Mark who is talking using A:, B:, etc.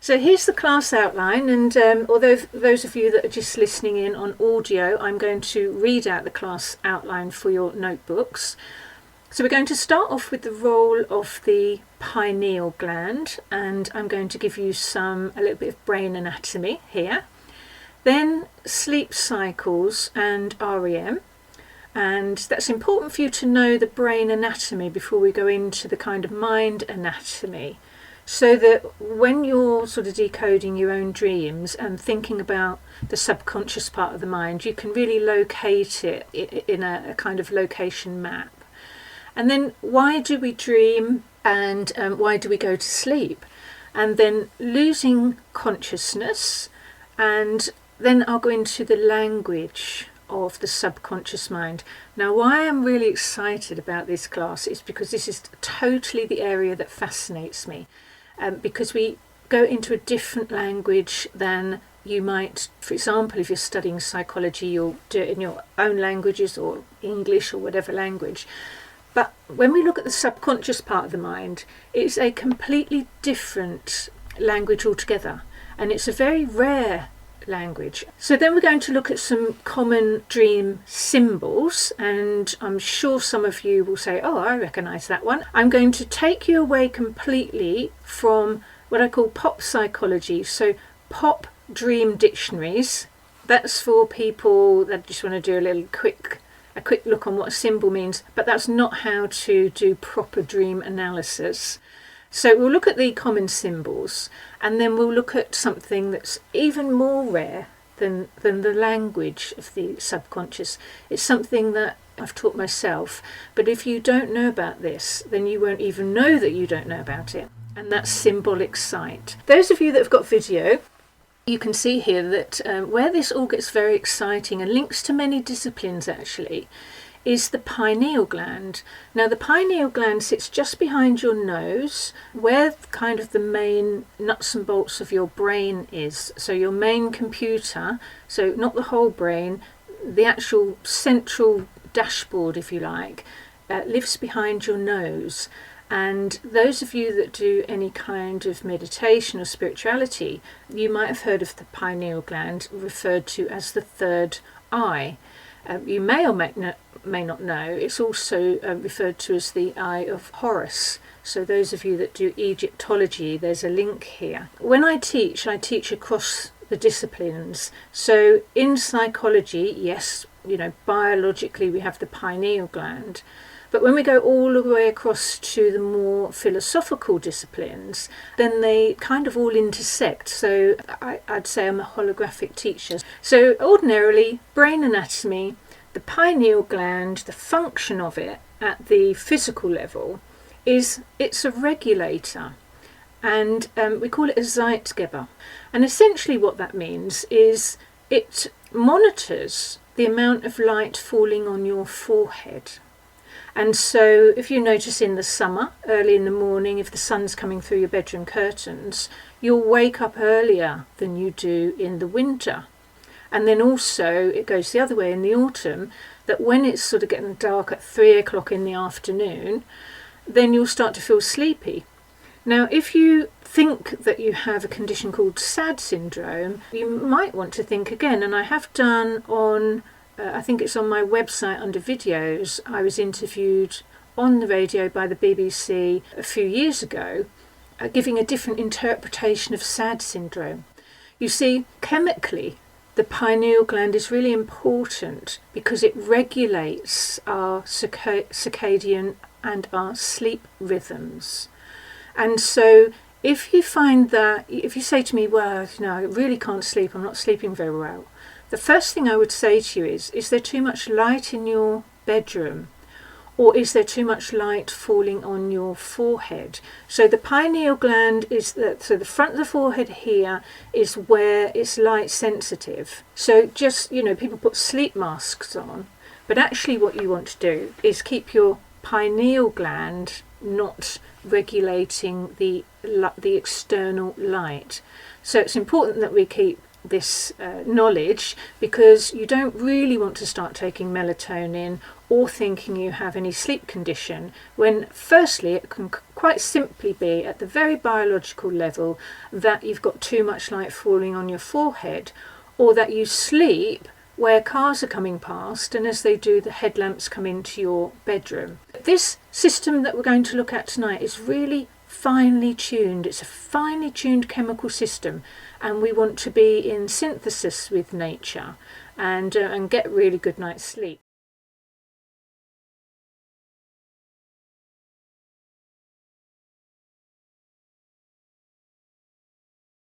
A: So here's the class outline, and although those of you that are just listening in on audio, I'm going to read out the class outline for your notebooks. So we're going to start off with the role of the pineal gland, and I'm going to give you a little bit of brain anatomy here. Then sleep cycles and REM, and that's important for you to know the brain anatomy before we go into the kind of mind anatomy. So that when you're sort of decoding your own dreams and thinking about the subconscious part of the mind, you can really locate it in a kind of location map. And then why do we dream, and why do we go to sleep? And then losing consciousness, and then I'll go into the language of the subconscious mind. Now, why I'm really excited about this class is because this is totally the area that fascinates me. Because we go into a different language than you might, for example, if you're studying psychology, you'll do it in your own languages or English or whatever language. But when we look at the subconscious part of the mind, it's a completely different language altogether. And it's a very rare language. So then we're going to look at some common dream symbols, and I'm sure some of you will say, oh, I recognise that one. I'm going to take you away completely from what I call pop psychology, so pop dream dictionaries. That's for people that just want to do a quick look on what a symbol means, but that's not how to do proper dream analysis. So we'll look at the common symbols, and then we'll look at something that's even more rare than the language of the subconscious. It's something that I've taught myself, but if you don't know about this, then you won't even know that you don't know about it, and that's symbolic sight. Those of you that have got video, you can see here that where this all gets very exciting and links to many disciplines actually, is the pineal gland. Now the pineal gland sits just behind your nose, where kind of the main nuts and bolts of your brain is. So your main computer, so not the whole brain, the actual central dashboard, if you like, lives behind your nose. And those of you that do any kind of meditation or spirituality, you might have heard of the pineal gland referred to as the third eye. You may or may not know, it's also referred to as the Eye of Horus. So those of you that do Egyptology, there's a link here. When I teach across the disciplines. So in psychology, yes, biologically we have the pineal gland. But when we go all the way across to the more philosophical disciplines, then they kind of all intersect. So I'd say I'm a holographic teacher. So ordinarily, brain anatomy, the pineal gland, the function of it at the physical level is it's a regulator. And we call it a zeitgeber. And essentially what that means is it monitors the amount of light falling on your forehead. And so if you notice in the summer, early in the morning, if the sun's coming through your bedroom curtains, you'll wake up earlier than you do in the winter. And then also it goes the other way in the autumn, that when it's sort of getting dark at 3 o'clock in the afternoon, then you'll start to feel sleepy. Now, if you think that you have a condition called SAD syndrome, you might want to think again. And I have done on I think it's on my website under videos. I was interviewed on the radio by the BBC a few years ago, giving a different interpretation of SAD syndrome. You see, chemically, the pineal gland is really important because it regulates our circadian and our sleep rhythms. And so if you find that, if you say to me, well, I really can't sleep, I'm not sleeping very well, the first thing I would say to you is there too much light in your bedroom? Or is there too much light falling on your forehead? So the pineal gland so the front of the forehead here is where it's light sensitive. So just, people put sleep masks on, but actually what you want to do is keep your pineal gland not regulating the external light. So it's important that we keep this knowledge, because you don't really want to start taking melatonin or thinking you have any sleep condition, when firstly it can quite simply be, at the very biological level, that you've got too much light falling on your forehead, or that you sleep where cars are coming past, and as they do, the headlamps come into your bedroom. This system that we're going to look at tonight is really finely tuned. It's a finely tuned chemical system, and we want to be in synthesis with nature and get really good night's sleep.